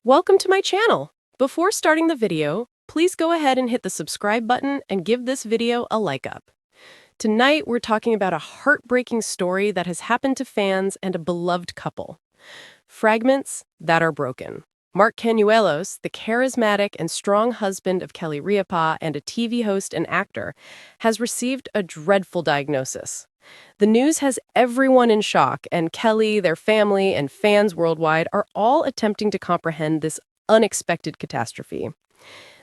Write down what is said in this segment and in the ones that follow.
Welcome to my channel. Before starting the video, please go ahead and hit the subscribe button and give this video a like up. Tonight, we're talking about a heartbreaking story that has happened to fans and a beloved couple. Fragments that are broken. Mark Consuelos, the charismatic and strong husband of Kelly Ripa and a TV host and actor, has received a dreadful diagnosis. The news has everyone in shock, and Kelly, their family, and fans worldwide are all attempting to comprehend this unexpected catastrophe.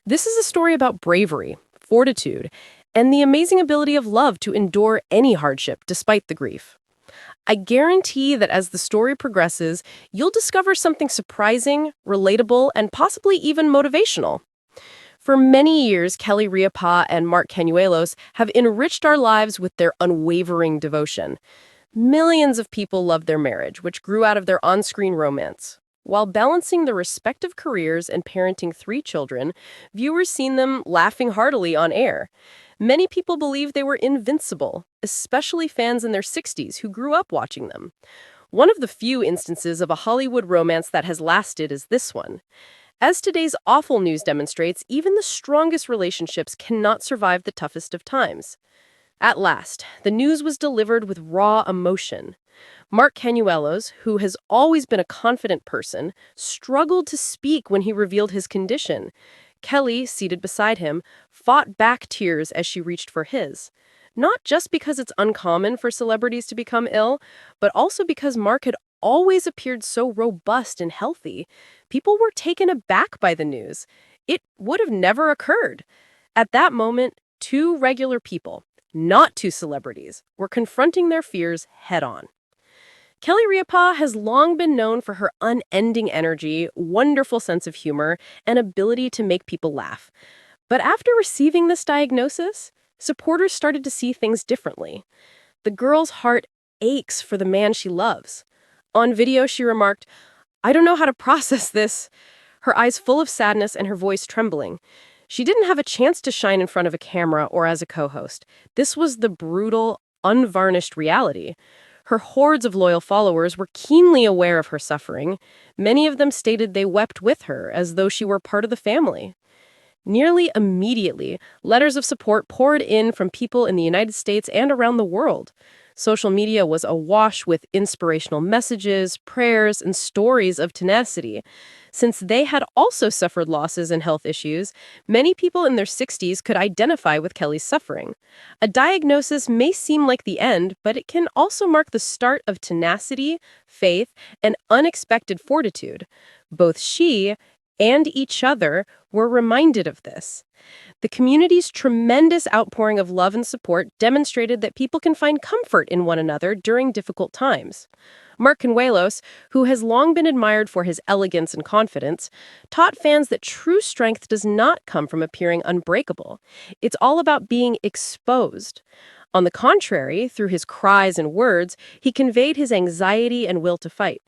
This is a story about bravery, fortitude, and the amazing ability of love to endure any hardship despite the grief. I guarantee that as the story progresses, you'll discover something surprising, relatable, and possibly even motivational. For many years, Kelly Ripa and Mark Consuelos have enriched our lives with their unwavering devotion. Millions of people loved their marriage, which grew out of their on-screen romance. While balancing their respective careers and parenting 3 children, viewers seen them laughing heartily on air. Many people believed they were invincible, especially fans in their 60s who grew up watching them. One of the few instances of a Hollywood romance that has lasted is this one. As today's awful news demonstrates, even the strongest relationships cannot survive the toughest of times. At last, the news was delivered with raw emotion. Mark Consuelos, who has always been a confident person, struggled to speak when he revealed his condition. Kelly, seated beside him, fought back tears as she reached for his. Not just because it's uncommon for celebrities to become ill, but also because Mark had always appeared so robust and healthy. People were taken aback by the news. It would have never occurred. At that moment, 2 regular people, not 2 celebrities, were confronting their fears head-on. Kelly Ripa has long been known for her unending energy, wonderful sense of humor, and ability to make people laugh. But after receiving this diagnosis, supporters started to see things differently. The girl's heart aches for the man she loves. On video, she remarked, "I don't know how to process this," her eyes full of sadness and her voice trembling. She didn't have a chance to shine in front of a camera or as a co-host. This was the brutal, unvarnished reality. Her hordes of loyal followers were keenly aware of her suffering. Many of them stated they wept with her, as though she were part of the family. Nearly immediately, letters of support poured in from people in the United States and around the world. Social media was awash with inspirational messages, prayers, and stories of tenacity. Since they had also suffered losses and health issues, many people in their 60s could identify with Kelly's suffering. A diagnosis may seem like the end, but it can also mark the start of tenacity, faith, and unexpected fortitude. Both she and each other were reminded of this. The community's tremendous outpouring of love and support demonstrated that people can find comfort in one another during difficult times. Mark Consuelos, who has long been admired for his elegance and confidence, taught fans that true strength does not come from appearing unbreakable. It's all about being exposed. On the contrary, through his cries and words, he conveyed his anxiety and will to fight.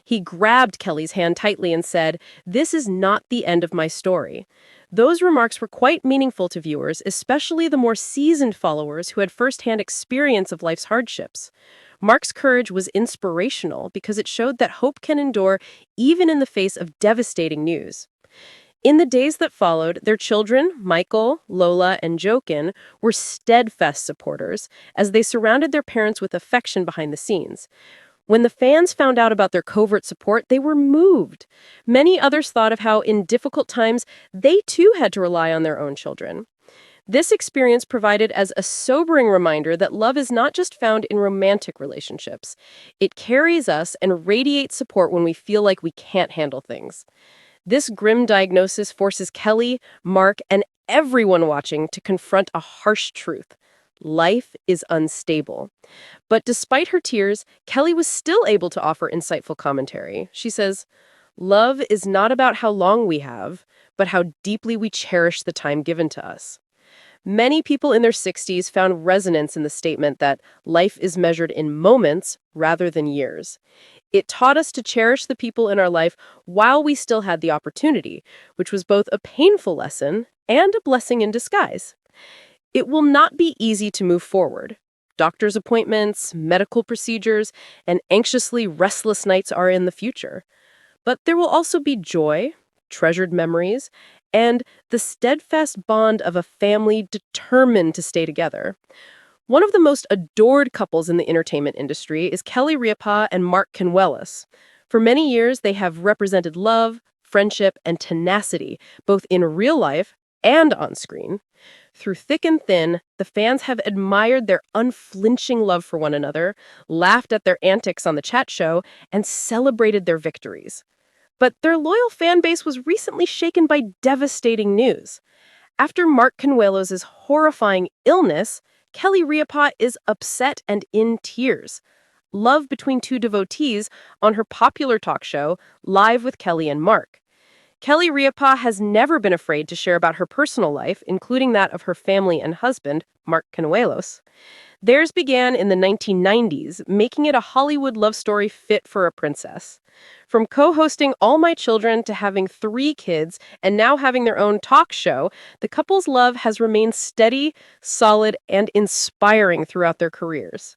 He grabbed Kelly's hand tightly and said, "This is not the end of my story." Those remarks were quite meaningful to viewers, especially the more seasoned followers who had firsthand experience of life's hardships. Mark's courage was inspirational because it showed that hope can endure even in the face of devastating news. In the days that followed, their children, Michael, Lola, and Jokin, were steadfast supporters as they surrounded their parents with affection behind the scenes. When the fans found out about their covert support, they were moved. Many others thought of how, in difficult times, they too had to rely on their own children. This experience provided as a sobering reminder that love is not just found in romantic relationships. It carries us and radiates support when we feel like we can't handle things. This grim diagnosis forces Kelly, Mark, and everyone watching to confront a harsh truth. Life is unstable. But despite her tears, Kelly was still able to offer insightful commentary. She says, "Love is not about how long we have, but how deeply we cherish the time given to us." Many people in their 60s found resonance in the statement that life is measured in moments rather than years. It taught us to cherish the people in our life while we still had the opportunity, which was both a painful lesson and a blessing in disguise. It will not be easy to move forward. Doctor's appointments, medical procedures, and anxiously restless nights are in the future. But there will also be joy, treasured memories, and the steadfast bond of a family determined to stay together. One of the most adored couples in the entertainment industry is Kelly Ripa and Mark Consuelos. For many years, they have represented love, friendship, and tenacity, both in real life and on screen. Through thick and thin, the fans have admired their unflinching love for one another, laughed at their antics on the chat show, and celebrated their victories. But their loyal fan base was recently shaken by devastating news. After Mark Consuelos' horrifying illness, Kelly Ripa is upset and in tears. Love between two devotees on her popular talk show, Live with Kelly and Mark. Kelly Ripa has never been afraid to share about her personal life, including that of her family and husband, Mark Consuelos. Theirs began in the 1990s, making it a Hollywood love story fit for a princess. From co-hosting All My Children to having 3 kids and now having their own talk show, the couple's love has remained steady, solid, and inspiring throughout their careers.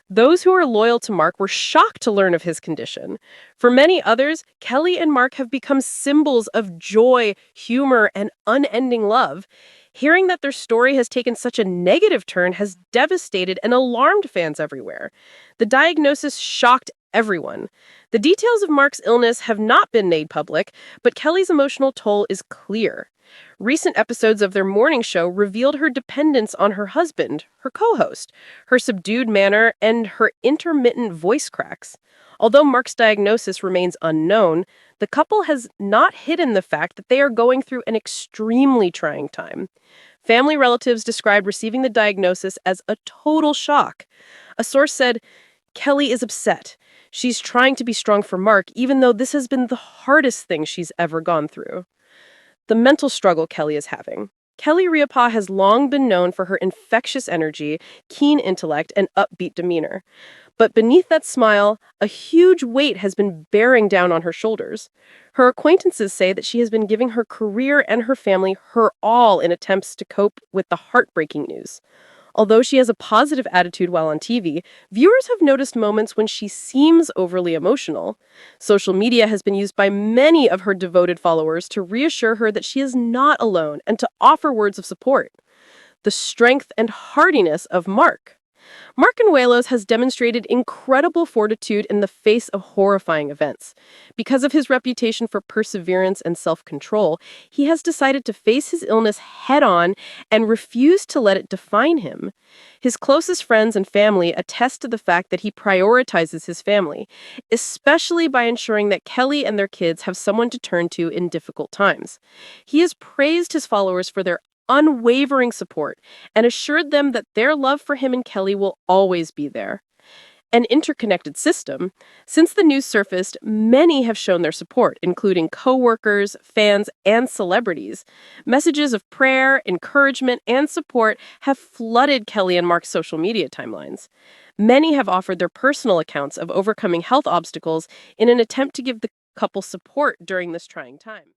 Those who are loyal to Mark were shocked to learn of his condition. For many others, Kelly and Mark have become symbols of joy, humor, and unending love. Hearing that their story has taken such a negative turn has devastated and alarmed fans everywhere. The diagnosis shocked everyone. The details of Mark's illness have not been made public, but Kelly's emotional toll is clear. Recent episodes of their morning show revealed her dependence on her husband, her co-host, her subdued manner, and her intermittent voice cracks. Although Mark's diagnosis remains unknown, the couple has not hidden the fact that they are going through an extremely trying time. Family relatives described receiving the diagnosis as a total shock. A source said, "Kelly is upset. She's trying to be strong for Mark, even though this has been the hardest thing she's ever gone through." The mental struggle Kelly is having. Kelly Ripa has long been known for her infectious energy, keen intellect, and upbeat demeanor. But beneath that smile, a huge weight has been bearing down on her shoulders. Her acquaintances say that she has been giving her career and her family her all in attempts to cope with the heartbreaking news. Although she has a positive attitude while on TV, viewers have noticed moments when she seems overly emotional. Social media has been used by many of her devoted followers to reassure her that she is not alone and to offer words of support. The strength and hardiness of Mark. Mark Consuelos has demonstrated incredible fortitude in the face of horrifying events. Because of his reputation for perseverance and self-control, he has decided to face his illness head-on and refuse to let it define him. His closest friends and family attest to the fact that he prioritizes his family, especially by ensuring that Kelly and their kids have someone to turn to in difficult times. He has praised his followers for their unwavering support and assured them that their love for him and Kelly will always be there. An interconnected system. Since the news surfaced, many have shown their support, including co-workers, fans, and celebrities. Messages of prayer, encouragement, and support have flooded Kelly and Mark's social media timelines. Many have offered their personal accounts of overcoming health obstacles in an attempt to give the couple support during this trying time.